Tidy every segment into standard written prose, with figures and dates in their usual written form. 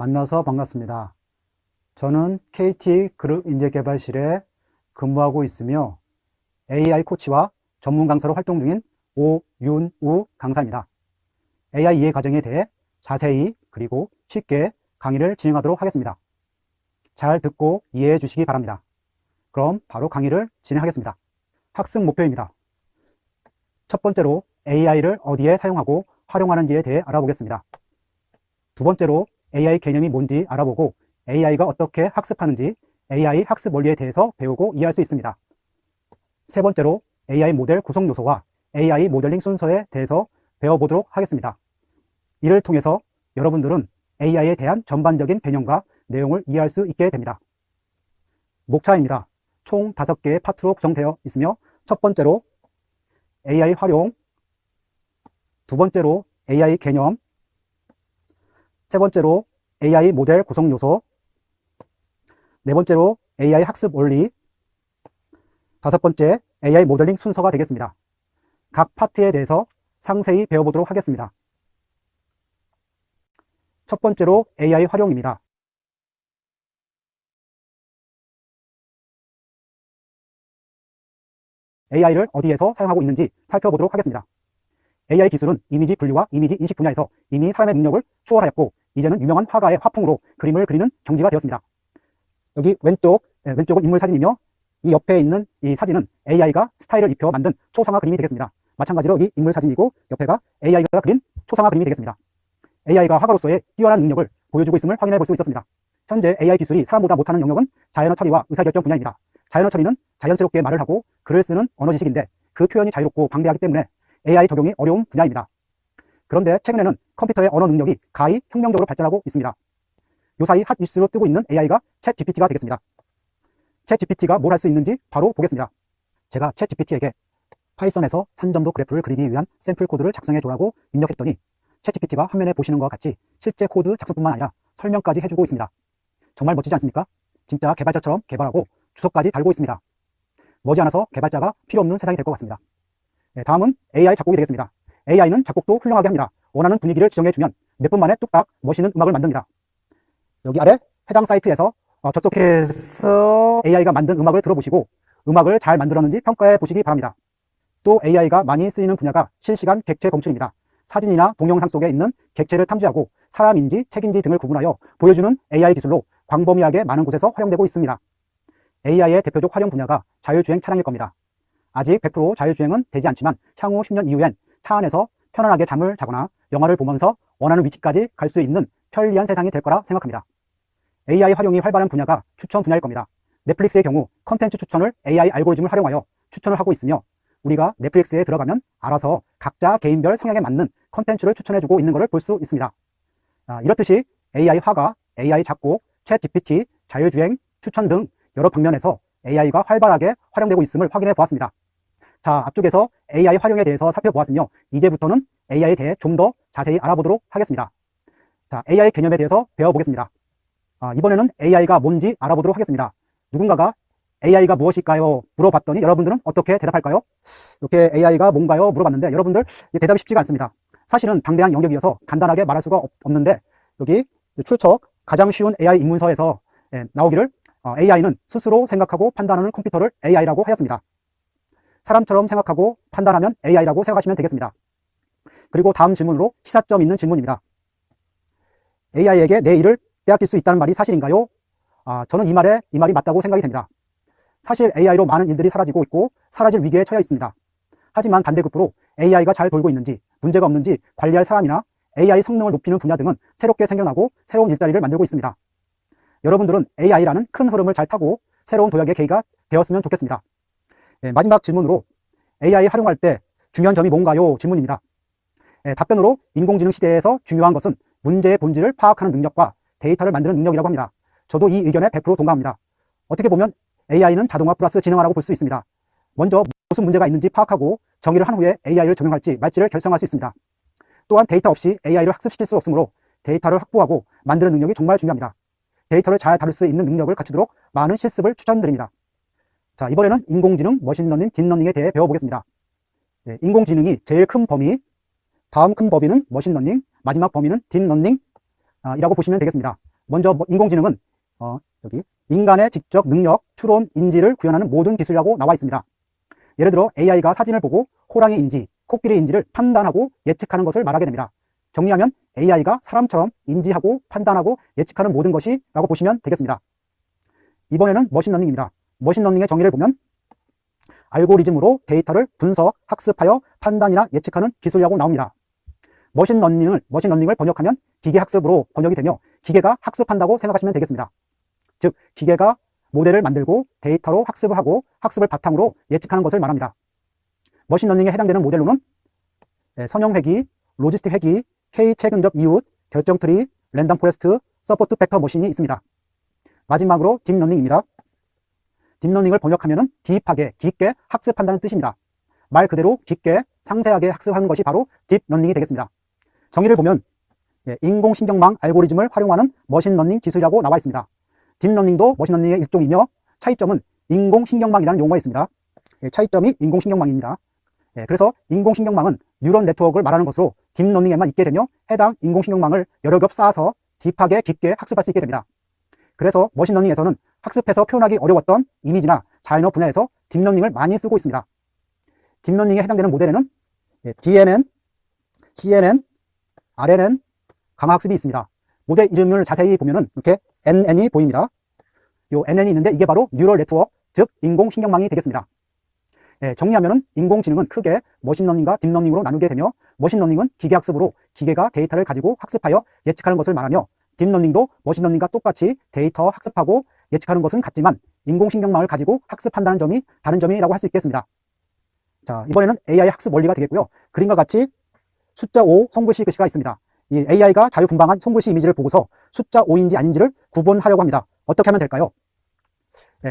만나서 반갑습니다. 저는 KT그룹 인재개발실에 근무하고 있으며 AI 코치와 전문 강사로 활동 중인 오윤우 강사입니다. AI 이해 과정에 대해 자세히 그리고 쉽게 강의를 진행하도록 하겠습니다. 잘 듣고 이해해 주시기 바랍니다. 그럼 바로 강의를 진행하겠습니다. 학습 목표입니다. 첫 번째로 AI를 어디에 사용하고 활용하는지에 대해 알아보겠습니다. 두 번째로 AI 개념이 뭔지 알아보고 AI가 어떻게 학습하는지 AI 학습 원리에 대해서 배우고 이해할 수 있습니다. 세 번째로 AI 모델 구성 요소와 AI 모델링 순서에 대해서 배워보도록 하겠습니다. 이를 통해서 여러분들은 AI에 대한 전반적인 개념과 내용을 이해할 수 있게 됩니다. 목차입니다. 총 5개의 파트로 구성되어 있으며 첫 번째로 AI 활용, 두 번째로 AI 개념, 세 번째로 AI 모델 구성 요소, 네 번째로 AI 학습 원리, 다섯 번째 AI 모델링 순서가 되겠습니다. 각 파트에 대해서 상세히 배워보도록 하겠습니다. 첫 번째로 AI 활용입니다. AI를 어디에서 사용하고 있는지 살펴보도록 하겠습니다. AI 기술은 이미지 분류와 이미지 인식 분야에서 이미 사람의 능력을 추월하였고 이제는 유명한 화가의 화풍으로 그림을 그리는 경지가 되었습니다. 여기 왼쪽은 인물 사진이며 이 옆에 있는 이 사진은 AI가 스타일을 입혀 만든 초상화 그림이 되겠습니다. 마찬가지로 이 인물 사진이고 옆에가 AI가 그린 초상화 그림이 되겠습니다. AI가 화가로서의 뛰어난 능력을 보여주고 있음을 확인해 볼 수 있었습니다. 현재 AI 기술이 사람보다 못하는 영역은 자연어 처리와 의사결정 분야입니다. 자연어 처리는 자연스럽게 말을 하고 글을 쓰는 언어 지식인데 그 표현이 자유롭고 방대하기 때문에 AI 적용이 어려운 분야입니다. 그런데 최근에는 컴퓨터의 언어 능력이 가히 혁명적으로 발전하고 있습니다. 요사이 핫 이슈로 뜨고 있는 AI가 챗 GPT가 되겠습니다. 챗 GPT가 뭘 할 수 있는지 바로 보겠습니다. 제가 챗 GPT에게 파이썬에서 산점도 그래프를 그리기 위한 샘플 코드를 작성해 주라고 입력했더니 챗 GPT가 화면에 보시는 것과 같이 실제 코드 작성뿐만 아니라 설명까지 해주고 있습니다. 정말 멋지지 않습니까? 진짜 개발자처럼 개발하고 주소까지 달고 있습니다. 머지않아서 개발자가 필요 없는 세상이 될 것 같습니다. 다음은 AI 작곡이 되겠습니다. AI는 작곡도 훌륭하게 합니다. 원하는 분위기를 지정해주면 몇 분 만에 뚝딱 멋있는 음악을 만듭니다. 여기 아래 해당 사이트에서 접속해서 AI가 만든 음악을 들어보시고 음악을 잘 만들었는지 평가해 보시기 바랍니다. 또 AI가 많이 쓰이는 분야가 실시간 객체 검출입니다. 사진이나 동영상 속에 있는 객체를 탐지하고 사람인지 책인지 등을 구분하여 보여주는 AI 기술로 광범위하게 많은 곳에서 활용되고 있습니다. AI의 대표적 활용 분야가 자율주행 차량일 겁니다. 아직 100% 자율주행은 되지 않지만 향후 10년 이후엔 차 안에서 편안하게 잠을 자거나 영화를 보면서 원하는 위치까지 갈 수 있는 편리한 세상이 될 거라 생각합니다. AI 활용이 활발한 분야가 추천 분야일 겁니다. 넷플릭스의 경우 컨텐츠 추천을 AI 알고리즘을 활용하여 추천을 하고 있으며 우리가 넷플릭스에 들어가면 알아서 각자 개인별 성향에 맞는 컨텐츠를 추천해주고 있는 것을 볼 수 있습니다. 이렇듯이 AI 화가, AI 작곡, 챗 GPT, 자율주행, 추천 등 여러 방면에서 AI가 활발하게 활용되고 있음을 확인해 보았습니다. 자, 앞쪽에서 AI 활용에 대해서 살펴보았으며 이제부터는 AI에 대해 좀 더 자세히 알아보도록 하겠습니다. 자, AI 개념에 대해서 배워보겠습니다. 이번에는 AI가 뭔지 알아보도록 하겠습니다. 누군가가 AI가 무엇일까요? 물어봤더니 여러분들은 어떻게 대답할까요? 이렇게 AI가 뭔가요? 물어봤는데 여러분들 대답이 쉽지가 않습니다. 사실은 방대한 영역이어서 간단하게 말할 수가 없는데 여기 출처 가장 쉬운 AI 입문서에서 나오기를 AI는 스스로 생각하고 판단하는 컴퓨터를 AI라고 하였습니다. 사람처럼 생각하고 판단하면 AI라고 생각하시면 되겠습니다. 그리고 다음 질문으로 시사점 있는 질문입니다. AI에게 내 일을 빼앗길 수 있다는 말이 사실인가요? 저는 이 말이 맞다고 생각이 됩니다. 사실 AI로 많은 일들이 사라지고 있고 사라질 위기에 처해 있습니다. 하지만 반대급부로 AI가 잘 돌고 있는지 문제가 없는지 관리할 사람이나 AI 성능을 높이는 분야 등은 새롭게 생겨나고 새로운 일자리를 만들고 있습니다. 여러분들은 AI라는 큰 흐름을 잘 타고 새로운 도약의 계기가 되었으면 좋겠습니다. 마지막 질문으로 AI 활용할 때 중요한 점이 뭔가요? 질문입니다. 답변으로 인공지능 시대에서 중요한 것은 문제의 본질을 파악하는 능력과 데이터를 만드는 능력이라고 합니다. 저도 이 의견에 100% 동감합니다. 어떻게 보면 AI는 자동화 플러스 지능화라고 볼 수 있습니다. 먼저 무슨 문제가 있는지 파악하고 정의를 한 후에 AI를 적용할지 말지를 결정할 수 있습니다. 또한 데이터 없이 AI를 학습시킬 수 없으므로 데이터를 확보하고 만드는 능력이 정말 중요합니다. 데이터를 잘 다룰 수 있는 능력을 갖추도록 많은 실습을 추천드립니다. 자, 이번에는 인공지능, 머신러닝, 딥러닝에 대해 배워보겠습니다. 인공지능이 제일 큰 범위, 다음 큰 범위는 머신러닝, 마지막 범위는 딥러닝 이라고 보시면 되겠습니다. 먼저 인공지능은 여기 인간의 지적 능력, 추론, 인지를 구현하는 모든 기술이라고 나와 있습니다. 예를 들어 AI가 사진을 보고 호랑이인지 코끼리인지를 판단하고 예측하는 것을 말하게 됩니다. 정리하면 AI가 사람처럼 인지하고 판단하고 예측하는 모든 것이라고 보시면 되겠습니다. 이번에는 머신러닝입니다. 머신러닝의 정의를 보면 알고리즘으로 데이터를 분석, 학습하여 판단이나 예측하는 기술이라고 나옵니다. 머신러닝을 번역하면 기계학습으로 번역이 되며 기계가 학습한다고 생각하시면 되겠습니다. 즉 기계가 모델을 만들고 데이터로 학습을 하고 학습을 바탕으로 예측하는 것을 말합니다. 머신러닝에 해당되는 모델로는 선형회귀, 로지스틱 회귀, K-최근접 이웃, 결정트리, 랜덤 포레스트, 서포트 벡터 머신이 있습니다. 마지막으로 딥러닝입니다. 딥러닝을 번역하면 딥하게, 깊게 학습한다는 뜻입니다. 말 그대로 깊게, 상세하게 학습하는 것이 바로 딥러닝이 되겠습니다. 정의를 보면 인공신경망 알고리즘을 활용하는 머신러닝 기술이라고 나와 있습니다. 딥러닝도 머신러닝의 일종이며 차이점은 인공신경망이라는 용어가 있습니다. 차이점이 인공신경망입니다. 그래서 인공신경망은 뉴런 네트워크를 말하는 것으로 딥러닝에만 있게 되며 해당 인공신경망을 여러 겹 쌓아서 딥하게 깊게 학습할 수 있게 됩니다. 그래서 머신러닝에서는 학습해서 표현하기 어려웠던 이미지나 자연어 분야에서 딥러닝을 많이 쓰고 있습니다. 딥러닝에 해당되는 모델에는 DNN, CNN, RNN, 강화학습이 있습니다. 모델 이름을 자세히 보면은 이렇게 NN이 보입니다. 요 NN이 있는데 이게 바로 뉴럴 네트워크, 즉 인공신경망이 되겠습니다. 정리하면은 인공지능은 크게 머신러닝과 딥러닝으로 나누게 되며 머신러닝은 기계학습으로 기계가 데이터를 가지고 학습하여 예측하는 것을 말하며 딥러닝도 머신러닝과 똑같이 데이터 학습하고 예측하는 것은 같지만 인공신경망을 가지고 학습한다는 점이 다른 점이라고 할 수 있겠습니다. 자, 이번에는 AI 학습 원리가 되겠고요. 그림과 같이 숫자 5 손글씨 글씨가 있습니다. 이 AI가 자유분방한 손글씨 이미지를 보고서 숫자 5인지 아닌지를 구분하려고 합니다. 어떻게 하면 될까요?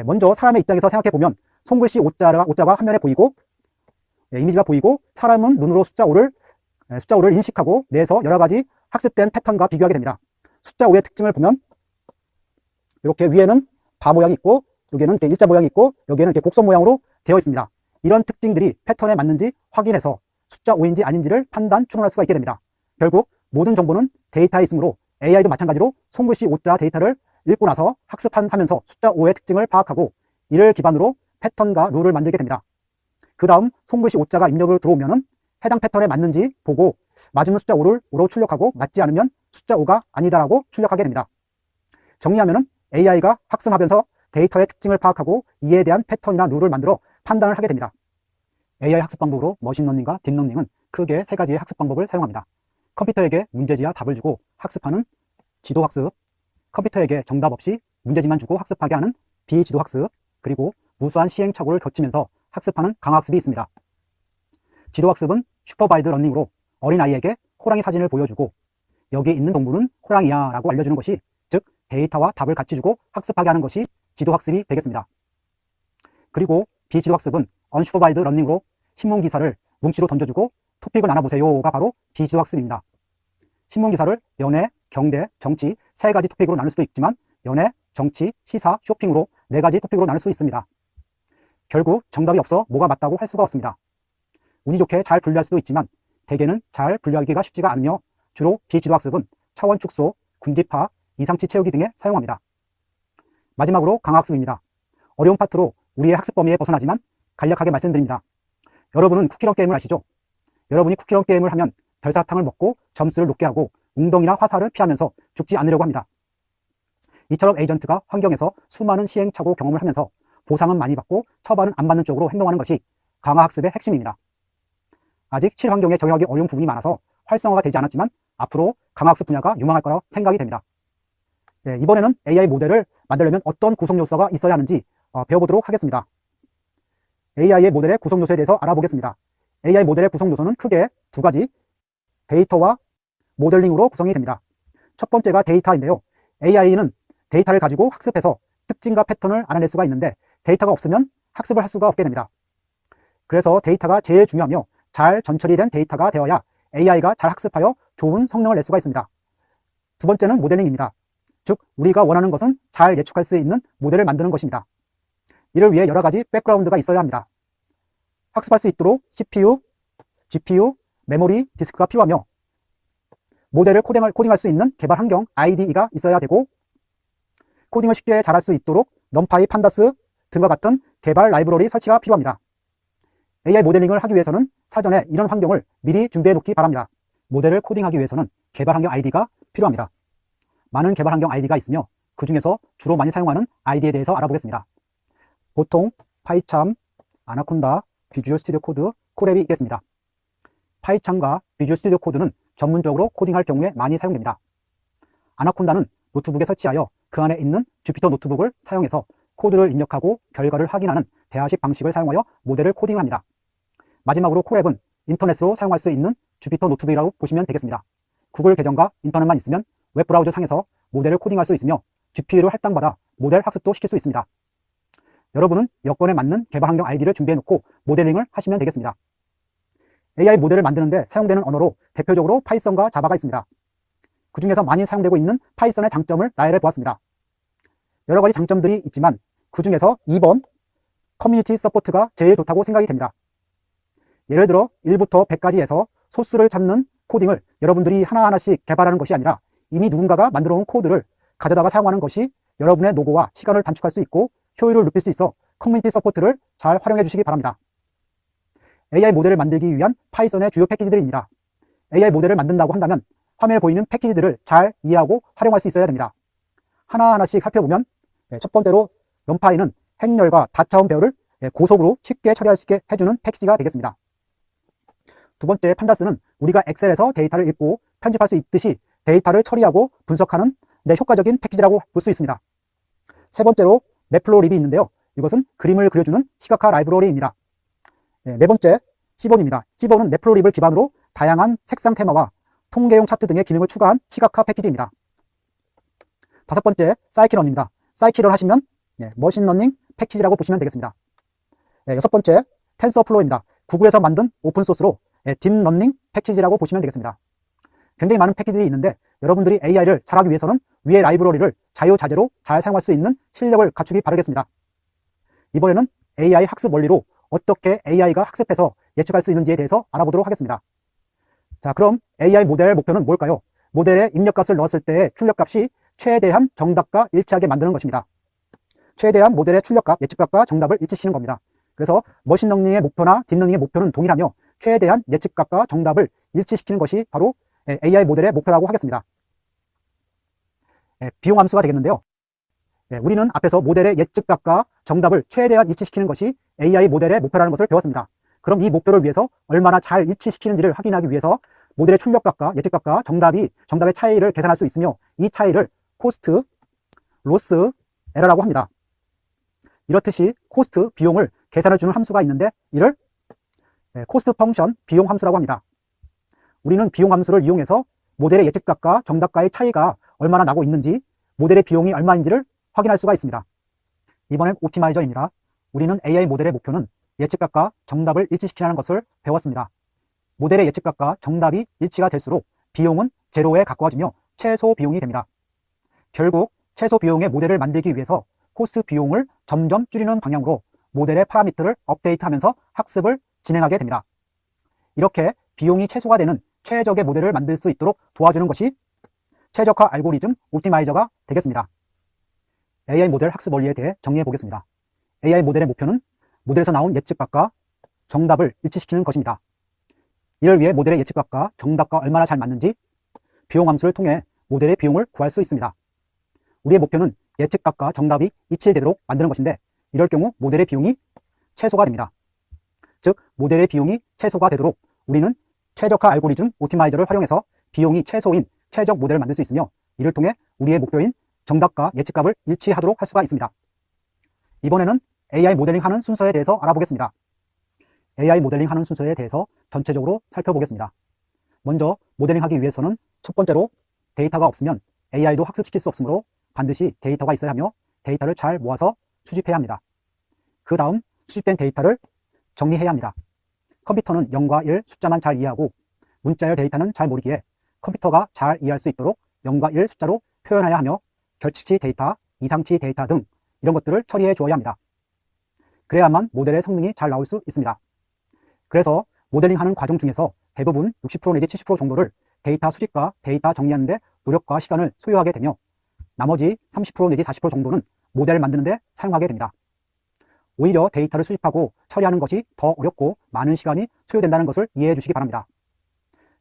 먼저 사람의 입장에서 생각해 보면 손글씨 오자가 화면에 보이고 이미지가 보이고 사람은 눈으로 숫자 5를 인식하고 내에서 여러 가지 학습된 패턴과 비교하게 됩니다. 숫자 5의 특징을 보면 이렇게 위에는 바 모양이 있고 여기에는 이렇게 일자 모양이 있고 여기에는 이렇게 곡선 모양으로 되어 있습니다. 이런 특징들이 패턴에 맞는지 확인해서 숫자 5인지 아닌지를 판단, 추론할 수가 있게 됩니다. 결국 모든 정보는 데이터에 있으므로 AI도 마찬가지로 손글씨 오자 데이터를 읽고 나서 학습하면서 숫자 5의 특징을 파악하고 이를 기반으로 패턴과 룰을 만들게 됩니다. 그 다음 손글씨 오자가 입력으로 들어오면은 해당 패턴에 맞는지 보고 맞으면 숫자 5를 5로 출력하고 맞지 않으면 숫자 5가 아니다라고 출력하게 됩니다. 정리하면은 AI가 학습하면서 데이터의 특징을 파악하고 이에 대한 패턴이나 룰을 만들어 판단을 하게 됩니다. AI 학습 방법으로 머신러닝과 딥러닝은 크게 세 가지의 학습 방법을 사용합니다. 컴퓨터에게 문제지와 답을 주고 학습하는 지도학습, 컴퓨터에게 정답 없이 문제지만 주고 학습하게 하는 비지도학습, 그리고 무수한 시행착오를 거치면서 학습하는 강화학습이 있습니다. 지도학습은 슈퍼바이드 러닝으로 어린아이에게 호랑이 사진을 보여주고 여기 있는 동물은 호랑이야 라고 알려주는 것이, 즉 데이터와 답을 같이 주고 학습하게 하는 것이 지도학습이 되겠습니다. 그리고 비지도학습은 언슈퍼바이드 러닝으로 신문기사를 뭉치로 던져주고 토픽을 나눠보세요가 바로 비지도학습입니다. 신문기사를 연애, 경제, 정치 세 가지 토픽으로 나눌 수도 있지만 연애, 정치, 시사, 쇼핑으로 네 가지 토픽으로 나눌 수 있습니다. 결국 정답이 없어 뭐가 맞다고 할 수가 없습니다. 운이 좋게 잘 분류할 수도 있지만 대개는 잘 분류하기가 쉽지가 않으며 주로 비지도학습은 차원 축소, 군집화, 이상치 채우기 등에 사용합니다. 마지막으로 강화학습입니다. 어려운 파트로 우리의 학습 범위에 벗어나지만 간략하게 말씀드립니다. 여러분은 쿠키런 게임을 아시죠? 여러분이 쿠키런 게임을 하면 별사탕을 먹고 점수를 높게 하고 웅덩이나 화살을 피하면서 죽지 않으려고 합니다. 이처럼 에이전트가 환경에서 수많은 시행착오 경험을 하면서 보상은 많이 받고 처벌은 안 받는 쪽으로 행동하는 것이 강화학습의 핵심입니다. 아직 실환경에 적용하기 어려운 부분이 많아서 활성화가 되지 않았지만 앞으로 강화학습 분야가 유망할 거라고 생각이 됩니다. 이번에는 AI 모델을 만들려면 어떤 구성 요소가 있어야 하는지 배워보도록 하겠습니다. AI의 모델의 구성 요소에 대해서 알아보겠습니다. AI 모델의 구성 요소는 크게 두 가지, 데이터와 모델링으로 구성이 됩니다. 첫 번째가 데이터인데요. AI는 데이터를 가지고 학습해서 특징과 패턴을 알아낼 수가 있는데 데이터가 없으면 학습을 할 수가 없게 됩니다. 그래서 데이터가 제일 중요하며 잘 전처리된 데이터가 되어야 AI가 잘 학습하여 좋은 성능을 낼 수가 있습니다. 두 번째는 모델링입니다. 즉 우리가 원하는 것은 잘 예측할 수 있는 모델을 만드는 것입니다. 이를 위해 여러 가지 백그라운드가 있어야 합니다. 학습할 수 있도록 CPU, GPU, 메모리, 디스크가 필요하며 모델을 코딩할 수 있는 개발 환경 IDE가 있어야 되고 코딩을 쉽게 잘할 수 있도록 넘파이, 판다스 등과 같은 개발 라이브러리 설치가 필요합니다. AI 모델링을 하기 위해서는 사전에 이런 환경을 미리 준비해 놓기 바랍니다. 모델을 코딩하기 위해서는 개발 환경 아이디가 필요합니다. 많은 개발 환경 아이디가 있으며 그 중에서 주로 많이 사용하는 아이디에 대해서 알아보겠습니다. 보통 파이참, 아나콘다, 비주얼 스튜디오 코드, 코랩이 있겠습니다. 파이참과 비주얼 스튜디오 코드는 전문적으로 코딩할 경우에 많이 사용됩니다. 아나콘다는 노트북에 설치하여 그 안에 있는 주피터 노트북을 사용해서 코드를 입력하고 결과를 확인하는 대하식 방식을 사용하여 모델을 코딩을 합니다. 마지막으로 코랩은 인터넷으로 사용할 수 있는 주피터 노트북이라고 보시면 되겠습니다. 구글 계정과 인터넷만 있으면 웹브라우저 상에서 모델을 코딩할 수 있으며 GPU를 할당받아 모델 학습도 시킬 수 있습니다. 여러분은 여건에 맞는 개발 환경 아이디를 준비해 놓고 모델링을 하시면 되겠습니다. AI 모델을 만드는데 사용되는 언어로 대표적으로 파이썬과 자바가 있습니다. 그 중에서 많이 사용되고 있는 파이썬의 장점을 나열해 보았습니다. 여러 가지 장점들이 있지만 그 중에서 2번 커뮤니티 서포트가 제일 좋다고 생각이 됩니다. 예를 들어 1부터 100까지에서 소스를 찾는 코딩을 여러분들이 하나하나씩 개발하는 것이 아니라 이미 누군가가 만들어 온 코드를 가져다가 사용하는 것이 여러분의 노고와 시간을 단축할 수 있고 효율을 높일 수 있어 커뮤니티 서포트를 잘 활용해 주시기 바랍니다. AI 모델을 만들기 위한 파이썬의 주요 패키지들입니다. AI 모델을 만든다고 한다면 화면에 보이는 패키지들을 잘 이해하고 활용할 수 있어야 됩니다. 하나하나씩 살펴보면 첫 번째로 넘파이는 행렬과 다차원 배열을 고속으로 쉽게 처리할 수 있게 해주는 패키지가 되겠습니다. 두 번째 판다스는 우리가 엑셀에서 데이터를 읽고 편집할 수 있듯이 데이터를 처리하고 분석하는 효과적인 패키지라고 볼 수 있습니다. 세 번째로 매플로립이 있는데요. 이것은 그림을 그려주는 시각화 라이브러리입니다. 네 번째 시본입니다. 시본은 매플로립을 기반으로 다양한 색상 테마와 통계용 차트 등의 기능을 추가한 시각화 패키지입니다. 다섯 번째 사이키런입니다. 사이키런 하시면 머신러닝 패키지라고 보시면 되겠습니다. 여섯 번째 텐서플로우입니다. 구글에서 만든 오픈소스로 딥러닝 패키지라고 보시면 되겠습니다. 굉장히 많은 패키지들이 있는데 여러분들이 AI를 잘하기 위해서는 위의 라이브러리를 자유자재로 잘 사용할 수 있는 실력을 갖추기 바라겠습니다. 이번에는 AI 학습 원리로 어떻게 AI가 학습해서 예측할 수 있는지에 대해서 알아보도록 하겠습니다. 자, 그럼 AI 모델 목표는 뭘까요? 모델에 입력값을 넣었을 때의 출력값이 최대한 정답과 일치하게 만드는 것입니다. 최대한 모델의 출력값, 예측값과 정답을 일치시키는 겁니다. 그래서 머신러닝의 목표나 딥러닝의 목표는 동일하며 최대한 예측값과 정답을 일치시키는 것이 바로 AI 모델의 목표라고 하겠습니다. 비용 함수가 되겠는데요. 우리는 앞에서 모델의 예측값과 정답을 최대한 일치시키는 것이 AI 모델의 목표라는 것을 배웠습니다. 그럼 이 목표를 위해서 얼마나 잘 일치시키는지를 확인하기 위해서 모델의 출력값과 예측값과 정답의 차이를 계산할 수 있으며 이 차이를 코스트, 로스, 에러라고 합니다. 이렇듯이 코스트, 비용을 계산해주는 함수가 있는데 이를 코스트 펑션 비용 함수라고 합니다. 우리는 비용 함수를 이용해서 모델의 예측값과 정답과의 차이가 얼마나 나고 있는지 모델의 비용이 얼마인지를 확인할 수가 있습니다. 이번엔 옵티마이저입니다. 우리는 AI 모델의 목표는 예측값과 정답을 일치시키는 것을 배웠습니다. 모델의 예측값과 정답이 일치가 될수록 비용은 제로에 가까워지며 최소 비용이 됩니다. 결국 최소 비용의 모델을 만들기 위해서 코스트 비용을 점점 줄이는 방향으로 모델의 파라미터를 업데이트하면서 학습을 진행하게 됩니다. 이렇게 비용이 최소가 되는 최적의 모델을 만들 수 있도록 도와주는 것이 최적화 알고리즘 옵티마이저가 되겠습니다. AI 모델 학습 원리에 대해 정리해 보겠습니다. AI 모델의 목표는 모델에서 나온 예측값과 정답을 일치시키는 것입니다. 이를 위해 모델의 예측값과 정답과 얼마나 잘 맞는지 비용 함수를 통해 모델의 비용을 구할 수 있습니다. 우리의 목표는 예측값과 정답이 일치되도록 만드는 것인데 이럴 경우 모델의 비용이 최소가 됩니다. 즉 모델의 비용이 최소가 되도록 우리는 최적화 알고리즘 옵티마이저를 활용해서 비용이 최소인 최적 모델을 만들 수 있으며 이를 통해 우리의 목표인 정답과 예측값을 일치하도록 할 수가 있습니다. 이번에는 AI 모델링 하는 순서에 대해서 알아보겠습니다. AI 모델링 하는 순서에 대해서 전체적으로 살펴보겠습니다. 먼저 모델링 하기 위해서는 첫 번째로 데이터가 없으면 AI도 학습시킬 수 없으므로 반드시 데이터가 있어야 하며 데이터를 잘 모아서 수집해야 합니다. 그 다음 수집된 데이터를 정리해야 합니다. 컴퓨터는 0과 1 숫자만 잘 이해하고 문자열 데이터는 잘 모르기에 컴퓨터가 잘 이해할 수 있도록 0과 1 숫자로 표현해야 하며 결칙치 데이터, 이상치 데이터 등 이런 것들을 처리해 주어야 합니다. 그래야만 모델의 성능이 잘 나올 수 있습니다. 그래서 모델링하는 과정 중에서 대부분 60% 내지 70% 정도를 데이터 수집과 데이터 정리하는 데 노력과 시간을 소요하게 되며 나머지 30% 내지 40% 정도는 모델 만드는 데 사용하게 됩니다. 오히려 데이터를 수집하고 처리하는 것이 더 어렵고 많은 시간이 소요된다는 것을 이해해 주시기 바랍니다.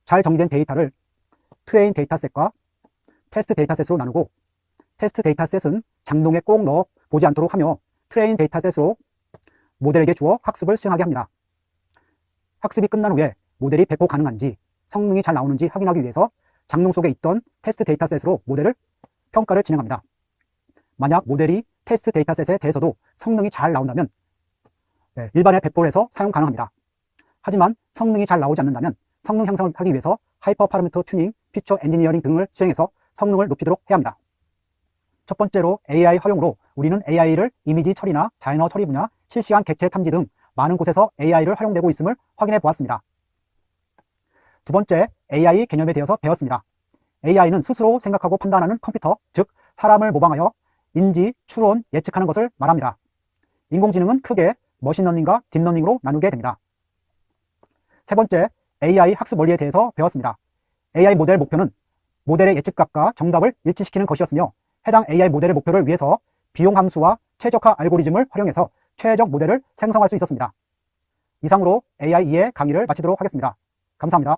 잘 정리된 데이터를 트레인 데이터셋과 테스트 데이터셋으로 나누고, 테스트 데이터셋은 장롱에 꼭 넣어 보지 않도록 하며 트레인 데이터셋으로 모델에게 주어 학습을 수행하게 합니다. 학습이 끝난 후에 모델이 배포 가능한지, 성능이 잘 나오는지 확인하기 위해서 장롱 속에 있던 테스트 데이터셋으로 모델을 평가를 진행합니다. 만약 모델이 테스트 데이터셋에 대해서도 성능이 잘 나온다면 일반에 배포를 해서 사용 가능합니다. 하지만 성능이 잘 나오지 않는다면 성능 향상을 하기 위해서 하이퍼 파라미터 튜닝, 피처 엔지니어링 등을 수행해서 성능을 높이도록 해야 합니다. 첫 번째로 AI 활용으로 우리는 AI를 이미지 처리나 자연어 처리 분야, 실시간 객체 탐지 등 많은 곳에서 AI를 활용되고 있음을 확인해 보았습니다. 두 번째, AI 개념에 대해서 배웠습니다. AI는 스스로 생각하고 판단하는 컴퓨터, 즉 사람을 모방하여 인지, 추론, 예측하는 것을 말합니다. 인공지능은 크게 머신러닝과 딥러닝으로 나누게 됩니다. 세 번째, AI 학습 원리에 대해서 배웠습니다. AI 모델 목표는 모델의 예측값과 정답을 일치시키는 것이었으며, 해당 AI 모델의 목표를 위해서 비용 함수와 최적화 알고리즘을 활용해서 최적 모델을 생성할 수 있었습니다. 이상으로 AI 2의 강의를 마치도록 하겠습니다. 감사합니다.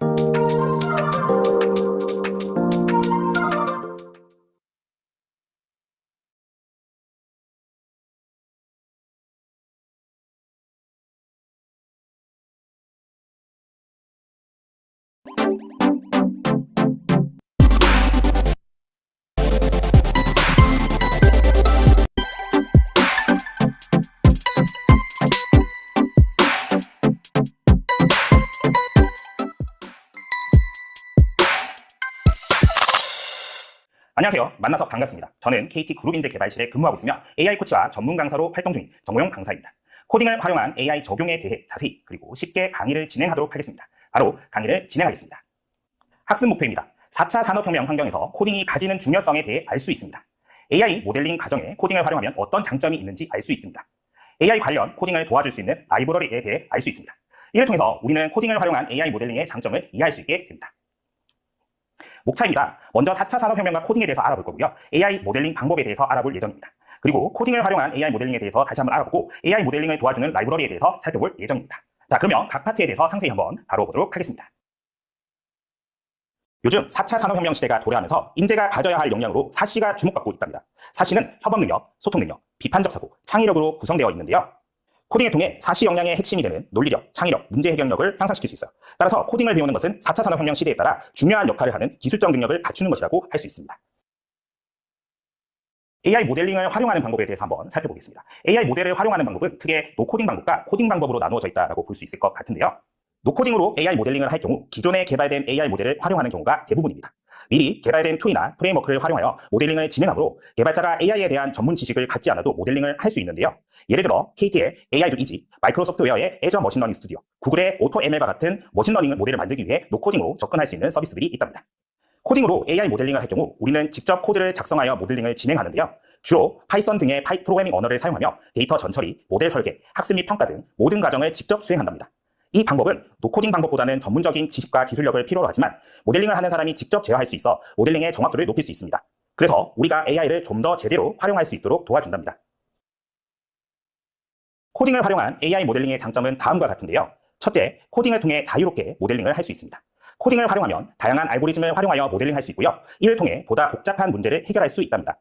안녕하세요. 만나서 반갑습니다. 저는 KT 그룹인재 개발실에 근무하고 있으며 AI 코치와 전문 강사로 활동 중인 정호영 강사입니다. 코딩을 활용한 AI 적용에 대해 자세히 그리고 쉽게 강의를 진행하도록 하겠습니다. 바로 강의를 진행하겠습니다. 학습 목표입니다. 4차 산업혁명 환경에서 코딩이 가지는 중요성에 대해 알 수 있습니다. AI 모델링 과정에 코딩을 활용하면 어떤 장점이 있는지 알 수 있습니다. AI 관련 코딩을 도와줄 수 있는 라이브러리에 대해 알 수 있습니다. 이를 통해서 우리는 코딩을 활용한 AI 모델링의 장점을 이해할 수 있게 됩니다. 목차입니다. 먼저 4차 산업혁명과 코딩에 대해서 알아볼 거고요. AI 모델링 방법에 대해서 알아볼 예정입니다. 그리고 코딩을 활용한 AI 모델링에 대해서 다시 한번 알아보고 AI 모델링을 도와주는 라이브러리에 대해서 살펴볼 예정입니다. 자, 그러면 각 파트에 대해서 상세히 한번 다뤄보도록 하겠습니다. 요즘 4차 산업혁명 시대가 도래하면서 인재가 가져야 할 역량으로 사시가 주목받고 있답니다. 사시는 협업능력, 소통능력, 비판적 사고, 창의력으로 구성되어 있는데요. 코딩을 통해 사시 역량의 핵심이 되는 논리력, 창의력, 문제 해결력을 향상시킬 수 있어요. 따라서 코딩을 배우는 것은 4차 산업혁명 시대에 따라 중요한 역할을 하는 기술적 능력을 갖추는 것이라고 할 수 있습니다. AI 모델링을 활용하는 방법에 대해서 한번 살펴보겠습니다. AI 모델을 활용하는 방법은 크게 노코딩 방법과 코딩 방법으로 나누어져 있다고 볼 수 있을 것 같은데요. 노코딩으로 AI 모델링을 할 경우 기존에 개발된 AI 모델을 활용하는 경우가 대부분입니다. 미리 개발된 툴이나 프레임워크를 활용하여 모델링을 진행하므로 개발자가 AI에 대한 전문 지식을 갖지 않아도 모델링을 할 수 있는데요. 예를 들어 KT의 AI do Easy, 마이크로소프트웨어의 애저 머신러닝 스튜디오, 구글의 오토ML과 같은 머신러닝 모델을 만들기 위해 노코딩으로 접근할 수 있는 서비스들이 있답니다. 코딩으로 AI 모델링을 할 경우 우리는 직접 코드를 작성하여 모델링을 진행하는데요. 주로 파이썬 등의 프로그래밍 언어를 사용하며 데이터 전처리, 모델 설계, 학습 및 평가 등 모든 과정을 직접 수행한답니다. 이 방법은 노코딩 방법보다는 전문적인 지식과 기술력을 필요로 하지만 모델링을 하는 사람이 직접 제어할 수 있어 모델링의 정확도를 높일 수 있습니다. 그래서 우리가 AI를 좀 더 제대로 활용할 수 있도록 도와준답니다. 코딩을 활용한 AI 모델링의 장점은 다음과 같은데요. 첫째, 코딩을 통해 자유롭게 모델링을 할 수 있습니다. 코딩을 활용하면 다양한 알고리즘을 활용하여 모델링할 수 있고요. 이를 통해 보다 복잡한 문제를 해결할 수 있답니다.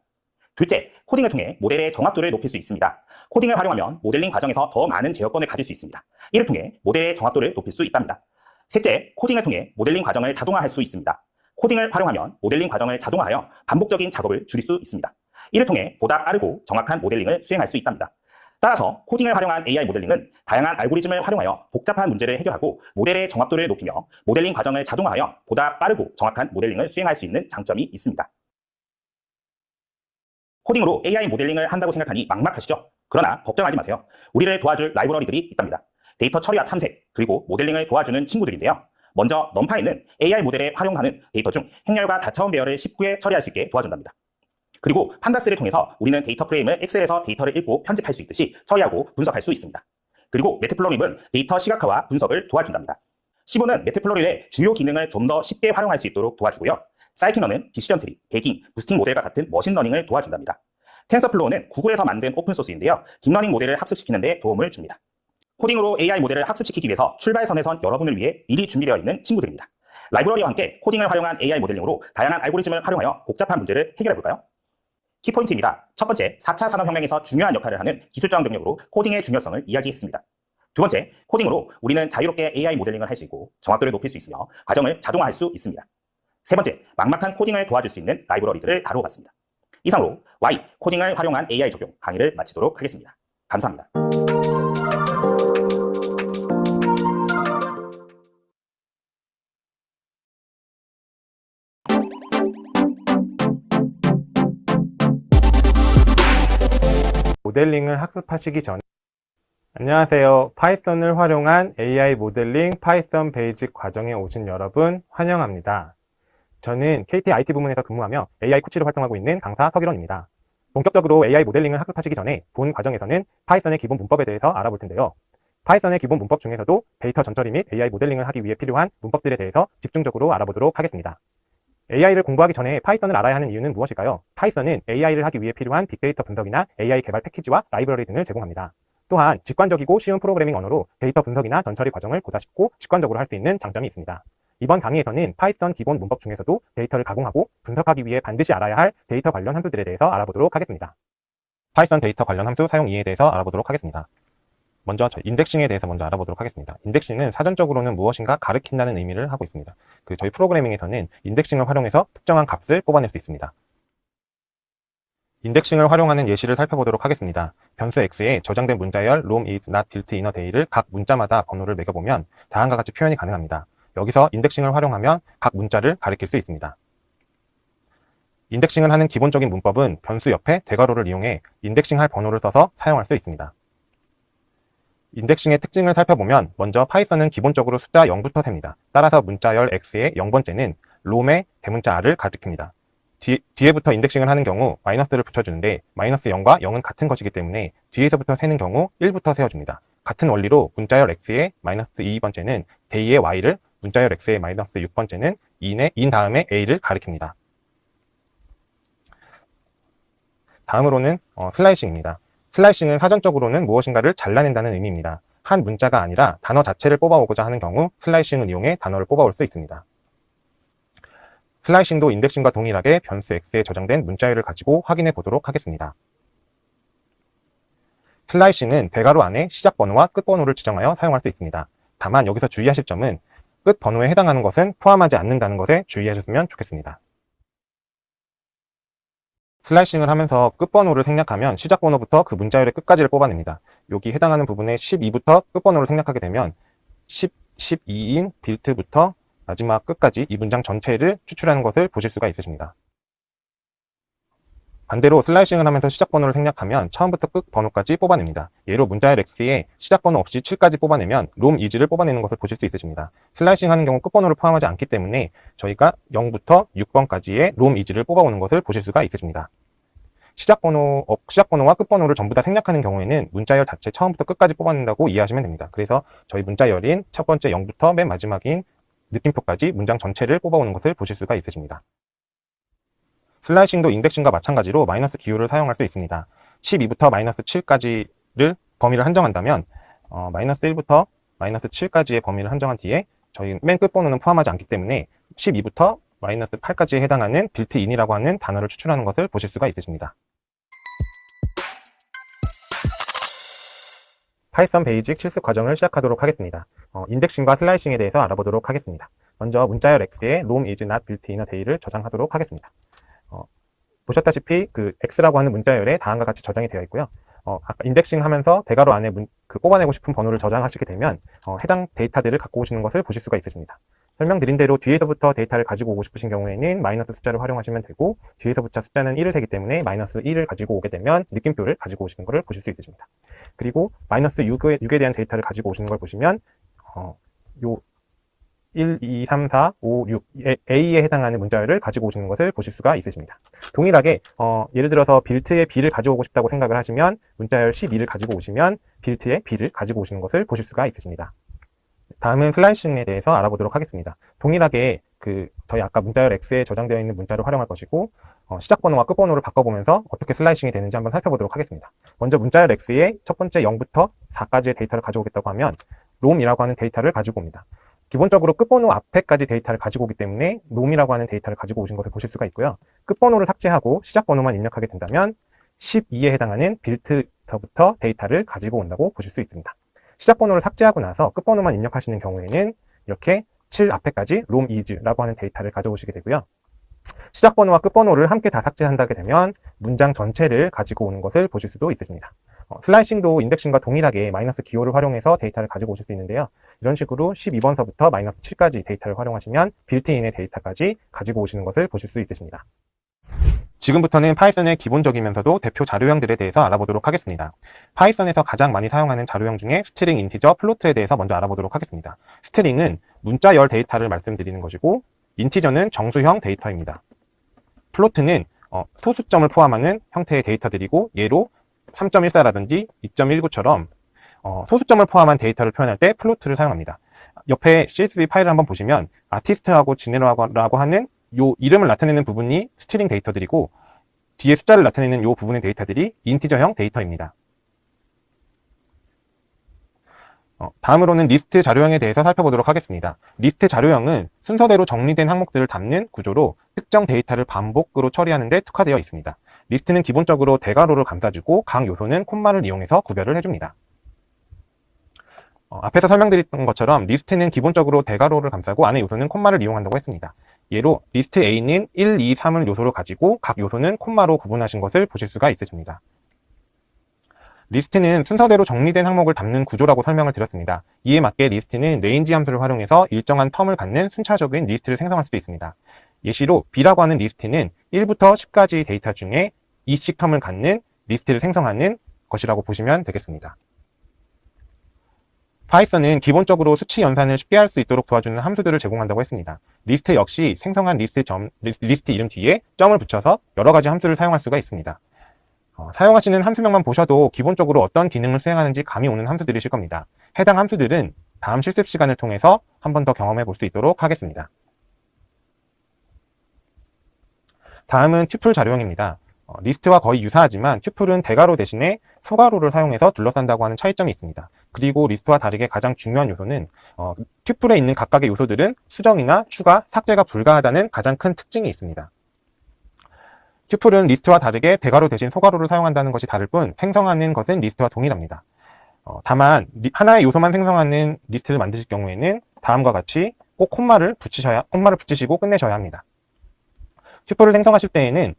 둘째, 코딩을 통해 모델의 정확도를 높일 수 있습니다. 코딩을 활용하면 모델링 과정에서 더 많은 제어권을 가질 수 있습니다. 이를 통해 모델의 정확도를 높일 수 있답니다. 셋째, 코딩을 통해 모델링 과정을 자동화할 수 있습니다. 코딩을 활용하면 모델링 과정을 자동화하여 반복적인 작업을 줄일 수 있습니다. 이를 통해 보다 빠르고 정확한 모델링을 수행할 수 있답니다. 따라서 코딩을 활용한 AI 모델링은 다양한 알고리즘을 활용하여 복잡한 문제를 해결하고 모델의 정확도를 높이며 모델링 과정을 자동화하여 보다 빠르고 정확한 모델링을 수행할 수 있는 장점이 있습니다. 코딩으로 AI 모델링을 한다고 생각하니 막막하시죠? 그러나 걱정하지 마세요. 우리를 도와줄 라이브러리들이 있답니다. 데이터 처리와 탐색, 그리고 모델링을 도와주는 친구들인데요. 먼저 넘파이는 AI 모델에 활용하는 데이터 중 행렬과 다차원 배열을 쉽게 처리할 수 있게 도와준답니다. 그리고 판다스를 통해서 우리는 데이터 프레임을 엑셀에서 데이터를 읽고 편집할 수 있듯이 처리하고 분석할 수 있습니다. 그리고 매트플로립은 데이터 시각화와 분석을 도와준답니다. 15는 매트플로립의 주요 기능을 좀 더 쉽게 활용할 수 있도록 도와주고요. 사이키너는 디시전 트리, 배깅, 부스팅 모델과 같은 머신러닝을 도와준답니다. 텐서플로우는 구글에서 만든 오픈소스인데요. 딥러닝 모델을 학습시키는 데 도움을 줍니다. 코딩으로 AI 모델을 학습시키기 위해서 출발선에 선 여러분을 위해 미리 준비되어 있는 친구들입니다. 라이브러리와 함께 코딩을 활용한 AI 모델링으로 다양한 알고리즘을 활용하여 복잡한 문제를 해결해볼까요? 키포인트입니다. 첫 번째, 4차 산업혁명에서 중요한 역할을 하는 기술적 능력으로 코딩의 중요성을 이야기했습니다. 두 번째, 코딩으로 우리는 자유롭게 AI 모델링을 할 수 있고 정확도를 높일 수 있으며 과정을 자동화할 수 있습니다. 세 번째, 막막한 코딩을 도와줄 수 있는 라이브러리들을 다루어봤습니다. 이상으로 Y, 코딩을 활용한 AI 적용 강의를 마치도록 하겠습니다. 감사합니다. 모델링을 학습하시기 전에 안녕하세요. 파이썬을 활용한 AI 모델링 파이썬 베이직 과정에 오신 여러분 환영합니다. 저는 KT IT 부문에서 근무하며 AI 코치로 활동하고 있는 강사 서기론입니다. 본격적으로 AI 모델링을 학습하시기 전에 본 과정에서는 파이썬의 기본 문법에 대해서 알아볼 텐데요. 파이썬의 기본 문법 중에서도 데이터 전처리 및 AI 모델링을 하기 위해 필요한 문법들에 대해서 집중적으로 알아보도록 하겠습니다. AI를 공부하기 전에 파이썬을 알아야 하는 이유는 무엇일까요? 파이썬은 AI를 하기 위해 필요한 빅데이터 분석이나 AI 개발 패키지와 라이브러리 등을 제공합니다. 또한 직관적이고 쉬운 프로그래밍 언어로 데이터 분석이나 전처리 과정을 보다 쉽고 직관적으로 할 수 있는 장점이 있습니다. 이번 강의에서는 파이썬 기본 문법 중에서도 데이터를 가공하고 분석하기 위해 반드시 알아야 할 데이터 관련 함수들에 대해서 알아보도록 하겠습니다. 파이썬 데이터 관련 함수 사용 이해에 대해서 알아보도록 하겠습니다. 먼저 인덱싱에 대해서 먼저 알아보도록 하겠습니다. 인덱싱은 사전적으로는 무엇인가 가르친다는 의미를 하고 있습니다. 저희 프로그래밍에서는 인덱싱을 활용해서 특정한 값을 뽑아낼 수 있습니다. 인덱싱을 활용하는 예시를 살펴보도록 하겠습니다. 변수 x에 저장된 문자열 rom is not built in a day를 각 문자마다 번호를 매겨보면 다음과 같이 표현이 가능합니다. 여기서 인덱싱을 활용하면 각 문자를 가리킬 수 있습니다. 인덱싱을 하는 기본적인 문법은 변수 옆에 대괄호를 이용해 인덱싱할 번호를 써서 사용할 수 있습니다. 인덱싱의 특징을 살펴보면 먼저 파이썬은 기본적으로 숫자 0부터 셉니다. 따라서 문자열 x의 0번째는 롬의 대문자 r을 가리킵니다. 뒤에부터 인덱싱을 하는 경우 마이너스를 붙여주는데 마이너스 0과 0은 같은 것이기 때문에 뒤에서부터 세는 경우 1부터 세워줍니다. 같은 원리로 문자열 x의 마이너스 2번째는 day의 y를, 문자열 x의 마이너스 6번째는 in 다음에 a를 가리킵니다. 다음으로는 슬라이싱입니다. 슬라이싱은 사전적으로는 무엇인가를 잘라낸다는 의미입니다. 한 문자가 아니라 단어 자체를 뽑아오고자 하는 경우 슬라이싱을 이용해 단어를 뽑아올 수 있습니다. 슬라이싱도 인덱싱과 동일하게 변수 x에 저장된 문자열을 가지고 확인해 보도록 하겠습니다. 슬라이싱은 대괄호 안에 시작 번호와 끝 번호를 지정하여 사용할 수 있습니다. 다만 여기서 주의하실 점은 끝 번호에 해당하는 것은 포함하지 않는다는 것에 주의하셨으면 좋겠습니다. 슬라이싱을 하면서 끝번호를 생략하면 시작번호부터 그 문자열의 끝까지를 뽑아냅니다. 여기 해당하는 부분에 12부터 끝번호를 생략하게 되면 12인 빌트부터 마지막 끝까지 이 문장 전체를 추출하는 것을 보실 수가 있으십니다. 반대로 슬라이싱을 하면서 시작번호를 생략하면 처음부터 끝 번호까지 뽑아냅니다. 예로 문자열 x에 시작번호 없이 7까지 뽑아내면 rom is를 뽑아내는 것을 보실 수 있으십니다. 슬라이싱 하는 경우 끝번호를 포함하지 않기 때문에 저희가 0부터 6번까지의 rom is를 뽑아오는 것을 보실 수가 있으십니다. 시작번호와 끝번호를 전부 다 생략하는 경우에는 문자열 자체 처음부터 끝까지 뽑아낸다고 이해하시면 됩니다. 그래서 저희 문자열인 첫 번째 0부터 맨 마지막인 느낌표까지 문장 전체를 뽑아오는 것을 보실 수가 있으십니다. 슬라이싱도 인덱싱과 마찬가지로 마이너스 기호를 사용할 수 있습니다. 12부터 마이너스 7까지를 범위를 한정한다면 마이너스 1부터 마이너스 7까지의 범위를 한정한 뒤에 저희 맨 끝번호는 포함하지 않기 때문에 12부터 마이너스 8까지에 해당하는 빌트인이라고 하는 단어를 추출하는 것을 보실 수가 있으십니다. 파이썬 베이직 실습 과정을 시작하도록 하겠습니다. 인덱싱과 슬라이싱에 대해서 알아보도록 하겠습니다. 먼저 문자열 x에 rom is not built in a day를 저장하도록 하겠습니다. 보셨다시피 그 x라고 하는 문자열에 다음과 같이 저장이 되어 있고요. 아까 인덱싱 하면서 대괄호 안에 뽑아내고 싶은 번호를 저장하시게 되면 해당 데이터들을 갖고 오시는 것을 보실 수가 있으십니다. 설명드린 대로 뒤에서부터 데이터를 가지고 오고 싶으신 경우에는 마이너스 숫자를 활용하시면 되고 뒤에서부터 숫자는 1을 세기 때문에 마이너스 1을 가지고 오게 되면 느낌표를 가지고 오시는 것을 보실 수 있으십니다. 그리고 마이너스 6에 대한 데이터를 가지고 오시는 걸 보시면 요 1, 2, 3, 4, 5, 6 A에 해당하는 문자열을 가지고 오시는 것을 보실 수가 있으십니다. 동일하게 예를 들어서 빌트에 B를 가져오고 싶다고 생각을 하시면 문자열 12를 가지고 오시면 빌트에 B를 가지고 오시는 것을 보실 수가 있으십니다. 다음은 슬라이싱에 대해서 알아보도록 하겠습니다. 동일하게 저희 아까 문자열 X에 저장되어 있는 문자를 활용할 것이고, 시작 번호와 끝 번호를 바꿔보면서 어떻게 슬라이싱이 되는지 한번 살펴보도록 하겠습니다. 먼저 문자열 X에 첫 번째 0부터 4까지의 데이터를 가져오겠다고 하면 롬이라고 하는 데이터를 가지고 옵니다. 기본적으로 끝번호 앞에까지 데이터를 가지고 오기 때문에 롬이라고 하는 데이터를 가지고 오신 것을 보실 수가 있고요. 끝번호를 삭제하고 시작 번호만 입력하게 된다면 12에 해당하는 빌트부터 데이터를 가지고 온다고 보실 수 있습니다. 시작 번호를 삭제하고 나서 끝 번호만 입력하시는 경우에는 이렇게 7 앞에까지 롬이즈라고 하는 데이터를 가져오시게 되고요. 시작 번호와 끝 번호를 함께 다 삭제한다게 되면 문장 전체를 가지고 오는 것을 보실 수도 있으십니다. 슬라이싱도 인덱싱과 동일하게 마이너스 기호를 활용해서 데이터를 가지고 오실 수 있는데요. 이런 식으로 12번서부터 마이너스 7까지 데이터를 활용하시면 빌트인의 데이터까지 가지고 오시는 것을 보실 수 있으십니다. 지금부터는 파이썬의 기본적이면서도 대표 자료형들에 대해서 알아보도록 하겠습니다. 파이썬에서 가장 많이 사용하는 자료형 중에 스트링, 인티저, 플로트에 대해서 먼저 알아보도록 하겠습니다. 스트링은 문자열 데이터를 말씀드리는 것이고, 인티저는 정수형 데이터입니다. 플로트는 소수점을 포함하는 형태의 데이터들이고, 예로 3.14라든지 2.19처럼 소수점을 포함한 데이터를 표현할 때 플로트를 사용합니다. 옆에 CSV 파일을 한번 보시면 아티스트하고 지네러라고 하는 요 이름을 나타내는 부분이 스트링 데이터들이고, 뒤에 숫자를 나타내는 요 부분의 데이터들이 인티저형 데이터입니다. 다음으로는 리스트 자료형에 대해서 살펴보도록 하겠습니다. 리스트 자료형은 순서대로 정리된 항목들을 담는 구조로 특정 데이터를 반복으로 처리하는 데 특화되어 있습니다. 리스트는 기본적으로 대괄호를 감싸주고 각 요소는 콤마를 이용해서 구별을 해줍니다. 앞에서 설명드렸던 것처럼 리스트는 기본적으로 대괄호를 감싸고 안의 요소는 콤마를 이용한다고 했습니다. 예로 리스트 A는 1, 2, 3을 요소로 가지고 각 요소는 콤마로 구분하신 것을 보실 수가 있으십니다. 리스트는 순서대로 정리된 항목을 담는 구조라고 설명을 드렸습니다. 이에 맞게 리스트는 레인지 함수를 활용해서 일정한 텀을 갖는 순차적인 리스트를 생성할 수도 있습니다. 예시로 B라고 하는 리스트는 1부터 10까지 데이터 중에 2씩 텀을 갖는 리스트를 생성하는 것이라고 보시면 되겠습니다. 파이썬은 기본적으로 수치 연산을 쉽게 할 수 있도록 도와주는 함수들을 제공한다고 했습니다. 리스트 역시 생성한 리스트 이름 뒤에 점을 붙여서 여러 가지 함수를 사용할 수가 있습니다. 사용하시는 함수명만 보셔도 기본적으로 어떤 기능을 수행하는지 감이 오는 함수들이실 겁니다. 해당 함수들은 다음 실습 시간을 통해서 한 번 더 경험해 볼 수 있도록 하겠습니다. 다음은 튜플 자료형입니다. 리스트와 거의 유사하지만 튜플은 대괄호 대신에 소괄호를 사용해서 둘러싼다고 하는 차이점이 있습니다. 그리고 리스트와 다르게 가장 중요한 요소는 튜플에 있는 각각의 요소들은 수정이나 추가, 삭제가 불가하다는 가장 큰 특징이 있습니다. 튜플은 리스트와 다르게 대괄호 대신 소괄호를 사용한다는 것이 다를 뿐 생성하는 것은 리스트와 동일합니다. 다만 하나의 요소만 생성하는 리스트를 만드실 경우에는 다음과 같이 꼭 콤마를 붙이시고 끝내셔야 합니다. 튜플을 생성하실 때에는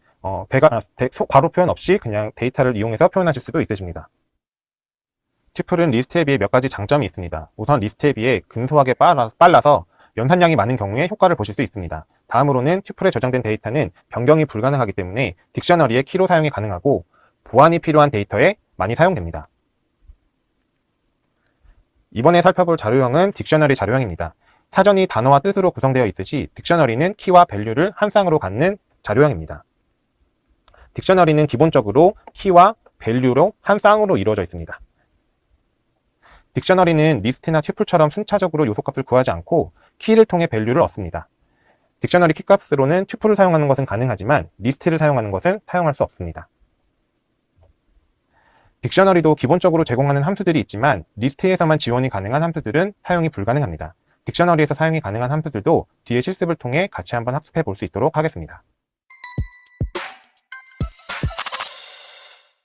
괄호 표현 없이 그냥 데이터를 이용해서 표현하실 수도 있으십니다. 튜플은 리스트에 비해 몇 가지 장점이 있습니다. 우선 리스트에 비해 근소하게 빨라서 연산량이 많은 경우에 효과를 보실 수 있습니다. 다음으로는 튜플에 저장된 데이터는 변경이 불가능하기 때문에 딕셔너리의 키로 사용이 가능하고 보안이 필요한 데이터에 많이 사용됩니다. 이번에 살펴볼 자료형은 딕셔너리 자료형입니다. 사전이 단어와 뜻으로 구성되어 있듯이 딕셔너리는 키와 밸류를 한 쌍으로 갖는 자료형입니다. 딕셔너리는 기본적으로 키와 밸류로 한 쌍으로 이루어져 있습니다. 딕셔너리는 리스트나 튜플처럼 순차적으로 요소값을 구하지 않고 키를 통해 밸류를 얻습니다. 딕셔너리 키값으로는 튜플을 사용하는 것은 가능하지만 리스트를 사용하는 것은 사용할 수 없습니다. 딕셔너리도 기본적으로 제공하는 함수들이 있지만 리스트에서만 지원이 가능한 함수들은 사용이 불가능합니다. 딕셔너리에서 사용이 가능한 함수들도 뒤에 실습을 통해 같이 한번 학습해 볼 수 있도록 하겠습니다.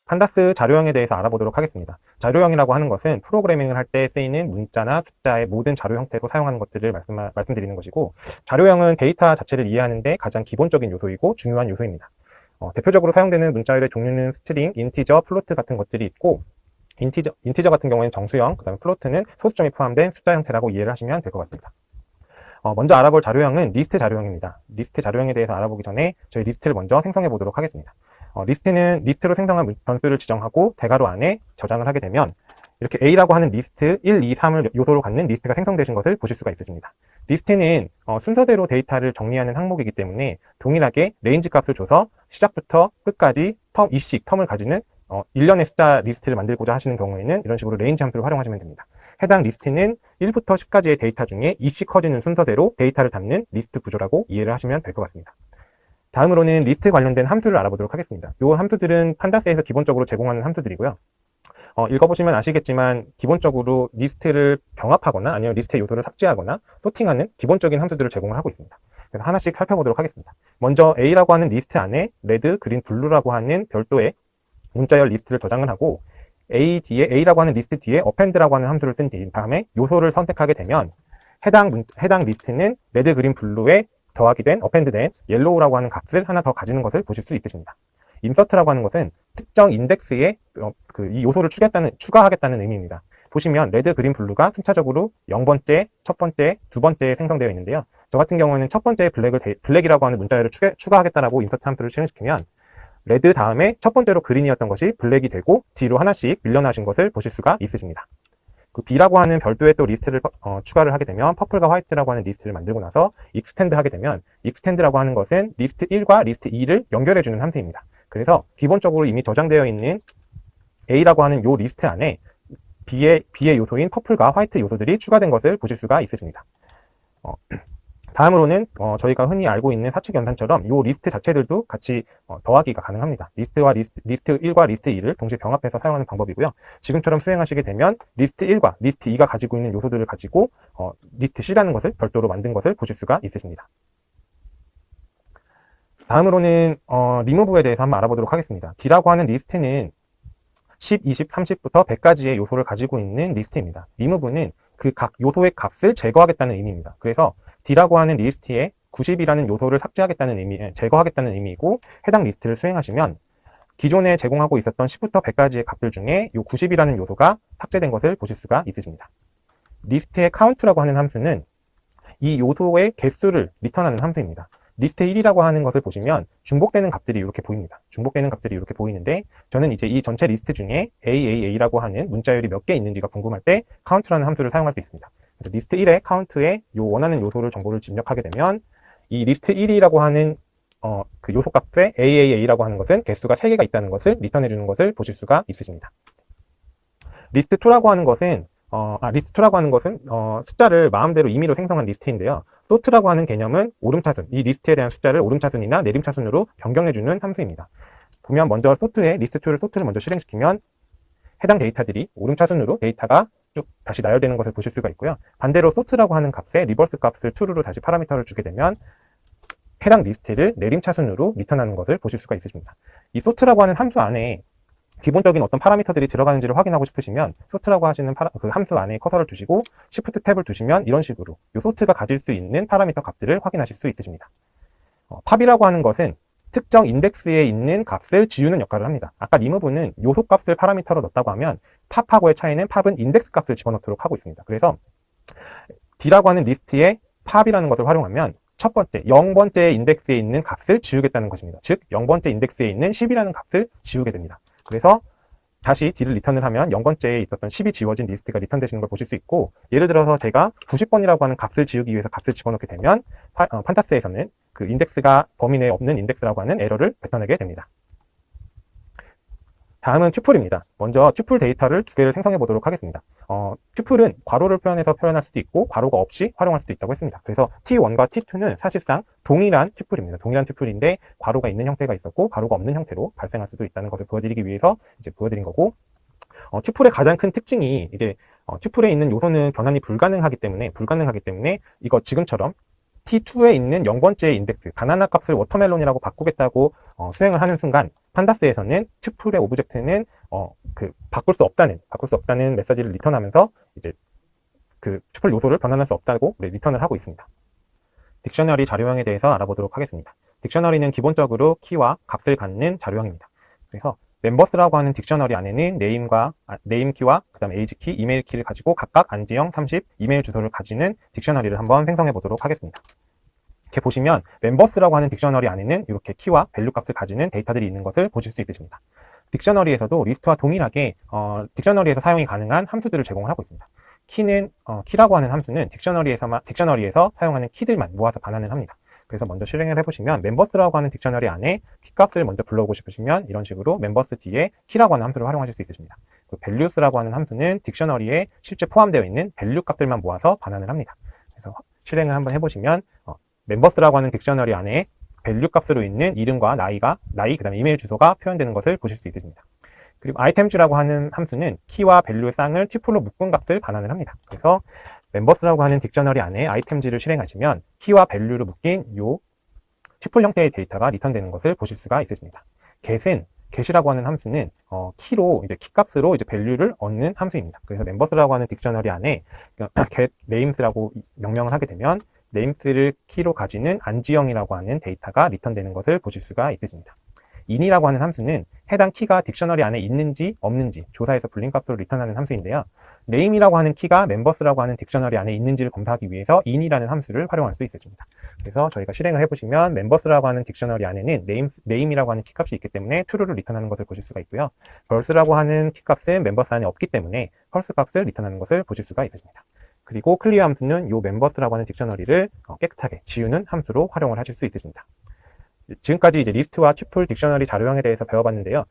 판다스 자료형에 대해서 알아보도록 하겠습니다. 자료형이라고 하는 것은 프로그래밍을 할 때 쓰이는 문자나 숫자의 모든 자료 형태로 사용하는 것들을 말씀드리는 것이고, 자료형은 데이터 자체를 이해하는 데 가장 기본적인 요소이고 중요한 요소입니다. 대표적으로 사용되는 문자열의 종류는 스트링, 인티저, 플로트 같은 것들이 있고, 인티저 같은 경우에는 정수형, 그 다음에 플로트는 소수점이 포함된 숫자 형태라고 이해를 하시면 될 것 같습니다. 먼저 알아볼 자료형은 리스트 자료형입니다. 리스트 자료형에 대해서 알아보기 전에 저희 리스트를 먼저 생성해 보도록 하겠습니다. 리스트는 리스트로 생성한 변수를 지정하고 대괄호 안에 저장을 하게 되면 이렇게 A라고 하는 리스트 1, 2, 3을 요소로 갖는 리스트가 생성되신 것을 보실 수가 있으십니다. 리스트는 순서대로 데이터를 정리하는 항목이기 때문에 동일하게 레인지 값을 줘서 시작부터 끝까지 2씩 텀을 가지는 일련의 숫자 리스트를 만들고자 하시는 경우에는 이런 식으로 레인지 함수를 활용하시면 됩니다. 해당 리스트는 1부터 10까지의 데이터 중에 이씨 커지는 순서대로 데이터를 담는 리스트 구조라고 이해를 하시면 될 것 같습니다. 다음으로는 리스트 관련된 함수를 알아보도록 하겠습니다. 이 함수들은 판다스에서 기본적으로 제공하는 함수들이고요. 읽어보시면 아시겠지만 기본적으로 리스트를 병합하거나 아니면 리스트의 요소를 삭제하거나 소팅하는 기본적인 함수들을 제공을 하고 있습니다. 그래서 하나씩 살펴보도록 하겠습니다. 먼저 A라고 하는 리스트 안에 레드, 그린, 블루라고 하는 별도의 문자열 리스트를 저장을 하고 A라고 하는 리스트 뒤에 append라고 하는 함수를 쓴 다음에 요소를 선택하게 되면 해당 리스트는 레드, 그린, 블루에 더하기 된, append된 옐로우라고 하는 값을 하나 더 가지는 것을 보실 수 있으십니다. 인서트라고 하는 것은 특정 인덱스에 이 요소를 추가하겠다는 의미입니다. 보시면 레드, 그린, 블루가 순차적으로 0번째, 첫 번째, 두 번째에 생성되어 있는데요. 저 같은 경우는 첫 번째 블랙이라고 하는 문자열을 추가하겠다라고 인서트 함수를 실행시키면 레드 다음에 첫 번째로 그린이었던 것이 블랙이 되고 뒤로 하나씩 밀려나신 것을 보실 수가 있으십니다. 그 B라고 하는 별도의 또 리스트를 추가를 하게 되면 퍼플과 화이트라고 하는 리스트를 만들고 나서 익스텐드 하게 되면 익스텐드라고 하는 것은 리스트 1과 리스트 2를 연결해주는 함수입니다. 그래서 기본적으로 이미 저장되어 있는 A라고 하는 요 리스트 안에 B의 요소인 퍼플과 화이트 요소들이 추가된 것을 보실 수가 있으십니다. 다음으로는 저희가 흔히 알고 있는 사칙 연산처럼 이 리스트 자체들도 같이 더하기가 가능합니다. 리스트 1과 리스트 2를 동시에 병합해서 사용하는 방법이고요. 지금처럼 수행하시게 되면 리스트 1과 리스트 2가 가지고 있는 요소들을 가지고 리스트 C라는 것을 별도로 만든 것을 보실 수가 있으십니다. 다음으로는 리무브에 대해서 한번 알아보도록 하겠습니다. D라고 하는 리스트는 10, 20, 30부터 100까지의 요소를 가지고 있는 리스트입니다. 리무브는 그 각 요소의 값을 제거하겠다는 의미입니다. 그래서 D라고 하는 리스트에 90이라는 요소를 제거하겠다는 의미이고 해당 리스트를 수행하시면 기존에 제공하고 있었던 10부터 100까지의 값들 중에 이 90이라는 요소가 삭제된 것을 보실 수가 있으십니다. 리스트의 count라고 하는 함수는 이 요소의 개수를 리턴하는 함수입니다. 리스트 1이라고 하는 것을 보시면 중복되는 값들이 이렇게 보입니다. 중복되는 값들이 이렇게 보이는데 저는 이제 이 전체 리스트 중에 AAA라고 하는 문자열이 몇 개 있는지가 궁금할 때 count라는 함수를 사용할 수 있습니다. 그래서 리스트 1의 count에 원하는 요소를 정보를 입력하게 되면 이 리스트 1이라고 하는 그 요소 값에 AAA라고 하는 것은 개수가 3개가 있다는 것을 리턴해 주는 것을 보실 수가 있으십니다. 리스트 2라고 하는 것은 숫자를 마음대로 임의로 생성한 리스트인데요. sort라고 하는 개념은 오름차순, 이 리스트에 대한 숫자를 오름차순이나 내림차순으로 변경해주는 함수입니다. 보면 먼저 리스트2를 sort를 먼저 실행시키면 해당 데이터들이 오름차순으로 데이터가 쭉 다시 나열되는 것을 보실 수가 있고요. 반대로 sort라고 하는 값에 리버스 값을 true로 다시 파라미터를 주게 되면 해당 리스트를 내림차순으로 리턴하는 것을 보실 수가 있으십니다. 이 sort라고 하는 함수 안에 기본적인 어떤 파라미터들이 들어가는지를 확인하고 싶으시면 sort라고 하시는 그 함수 안에 커서를 두시고 Shift 탭을 두시면 이런 식으로 이 sort가 가질 수 있는 파라미터 값들을 확인하실 수 있으십니다. pop이라고 하는 것은 특정 인덱스에 있는 값을 지우는 역할을 합니다. 아까 remove는 요소 값을 파라미터로 넣었다고 하면 pop하고의 차이는 pop은 인덱스 값을 집어넣도록 하고 있습니다. 그래서 D라고 하는 리스트에 pop이라는 것을 활용하면 첫 번째, 0번째 인덱스에 있는 값을 지우겠다는 것입니다. 즉 0번째 인덱스에 있는 10이라는 값을 지우게 됩니다. 그래서 다시 D를 리턴을 하면 0번째에 있었던 10이 지워진 리스트가 리턴되시는 걸 보실 수 있고, 예를 들어서 제가 90번이라고 하는 값을 지우기 위해서 값을 집어넣게 되면 판타스에서는 그 인덱스가 범위 내에 없는 인덱스라고 하는 에러를 뱉어내게 됩니다. 다음은 튜플입니다. 먼저 튜플 데이터를 두 개를 생성해 보도록 하겠습니다. 튜플은 괄호를 표현해서 표현할 수도 있고 괄호가 없이 활용할 수도 있다고 했습니다. 그래서 T1과 T2는 사실상 동일한 튜플입니다. 동일한 튜플인데 괄호가 있는 형태가 있었고 괄호가 없는 형태로 발생할 수도 있다는 것을 보여드리기 위해서 이제 보여드린 거고, 튜플의 가장 큰 특징이 이제 튜플에 있는 요소는 변환이 불가능하기 때문에 이거 지금처럼 T2에 있는 0번째 인덱스 바나나 값을 워터멜론이라고 바꾸겠다고 수행을 하는 순간 판다스에서는 튜플의 오브젝트는 바꿀 수 없다는 메시지를 리턴하면서 이제 그 튜플 요소를 변환할 수 없다고 리턴을 하고 있습니다. 딕셔너리 자료형에 대해서 알아보도록 하겠습니다. 딕셔너리는 기본적으로 키와 값을 갖는 자료형입니다. 그래서 멤버스라고 하는 딕셔너리 안에는 네임 키와 그 다음에 에이지 키, 이메일 키를 가지고 각각 안지영 30, 이메일 주소를 가지는 딕셔너리를 한번 생성해 보도록 하겠습니다. 이렇게 보시면 멤버스라고 하는 딕셔너리 안에는 이렇게 키와 밸류 값을 가지는 데이터들이 있는 것을 보실 수 있으십니다. 딕셔너리에서도 리스트와 동일하게 딕셔너리에서 사용이 가능한 함수들을 제공을 하고 있습니다. 키라고 하는 함수는 딕셔너리에서 사용하는 키들만 모아서 반환을 합니다. 그래서 먼저 실행을 해보시면 멤버스라고 하는 딕셔너리 안에 키 값을 먼저 불러오고 싶으시면 이런 식으로 멤버스 뒤에 키라고 하는 함수를 활용하실 수 있으십니다. 그 values라고 하는 함수는 딕셔너리에 실제 포함되어 있는 value 값들만 모아서 반환을 합니다. 그래서 실행을 한번 해보시면 members라고 하는 딕셔너리 안에 value 값으로 있는 이름과 나이, 그다음에 이메일 주소가 표현되는 것을 보실 수 있으십니다. 그리고 items라고 하는 함수는 키와 밸류의 쌍을 튜플로 묶은 값을 반환을 합니다. 그래서 members라고 하는 딕셔너리 안에 items를 실행하시면 키와 밸류를 묶인 요 튜플 형태의 데이터가 리턴되는 것을 보실 수가 있으십니다. get이라고 하는 함수는 키로 이제 키 값으로 이제 밸류를 얻는 함수입니다. 그래서 members라고 하는 딕셔너리 안에 get names라고 명명을 하게 되면 names를 키로 가지는 안지형이라고 하는 데이터가 리턴되는 것을 보실 수가 있으십니다. in이라고 하는 함수는 해당 키가 딕셔너리 안에 있는지 없는지 조사해서 불린 값으로 리턴하는 함수인데요. name이라고 하는 키가 members라고 하는 딕셔너리 안에 있는지를 검사하기 위해서 in이라는 함수를 활용할 수 있습니다. 그래서 저희가 실행을 해보시면 members라고 하는 딕셔너리 안에는 name이라고 하는 키 값이 있기 때문에 true를 리턴하는 것을 보실 수가 있고요. false라고 하는 키 값은 members 안에 없기 때문에 false 값을 리턴하는 것을 보실 수가 있으십니다. 그리고 clear 함수는 요 members라고 하는 딕셔너리를 깨끗하게 지우는 함수로 활용을 하실 수 있으십니다. 지금까지 이제 리스트와 튜플 딕셔너리 자료형에 대해서 배워봤는데요.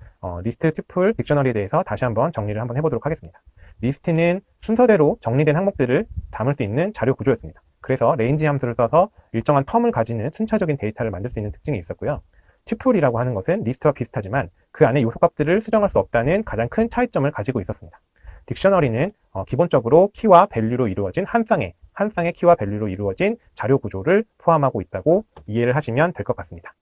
리스트, 튜플, 딕셔너리에 대해서 다시 한번 정리를 한번 해보도록 하겠습니다. 리스트는 순서대로 정리된 항목들을 담을 수 있는 자료 구조였습니다. 그래서 range 함수를 써서 일정한 텀을 가지는 순차적인 데이터를 만들 수 있는 특징이 있었고요. 튜플이라고 하는 것은 리스트와 비슷하지만 그 안에 요소 값들을 수정할 수 없다는 가장 큰 차이점을 가지고 있었습니다. 딕셔너리는 기본적으로 키와 밸류로 이루어진 한 쌍의 키와 밸류로 이루어진 자료 구조를 포함하고 있다고 이해를 하시면 될 것 같습니다.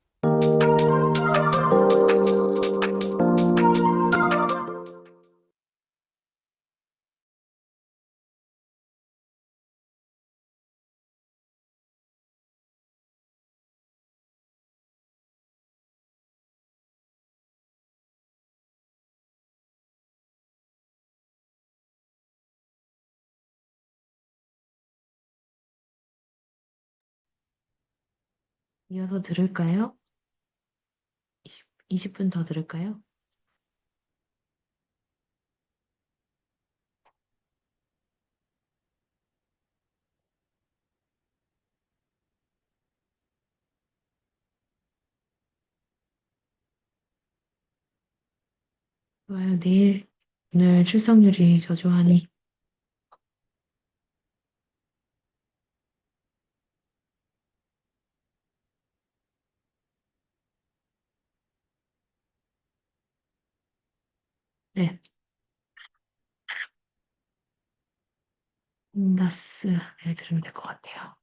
이어서 들을까요? 20분 더 들을까요? 좋아요. 오늘 출석률이 저조하니 네. 나스를 들으면 될 것 같아요.